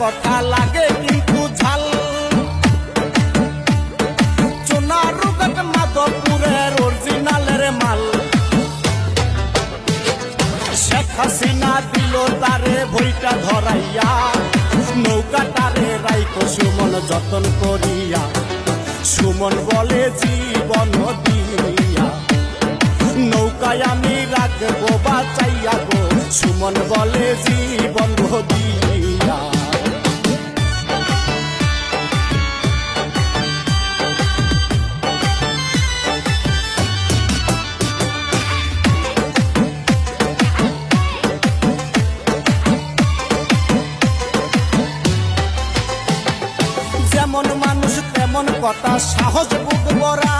কথা লাগে কিন্তু ঝাল। চুনারুঘাট মাধবপুরের অরিজিনালের মাল। শেখ হাসিনা দিল তারে বইটা ধরাইয়া, নৌকাটারে রাইখো সুমন যতন করিয়া। সুমন বলে জীবন দিয়া, নৌকায় আমি রাখবো বাঁচাইয়া গো। সুমন বলে জীবন দিয়া। যেমন মানুষ তেমন কথা, সাহস বুক ভরা।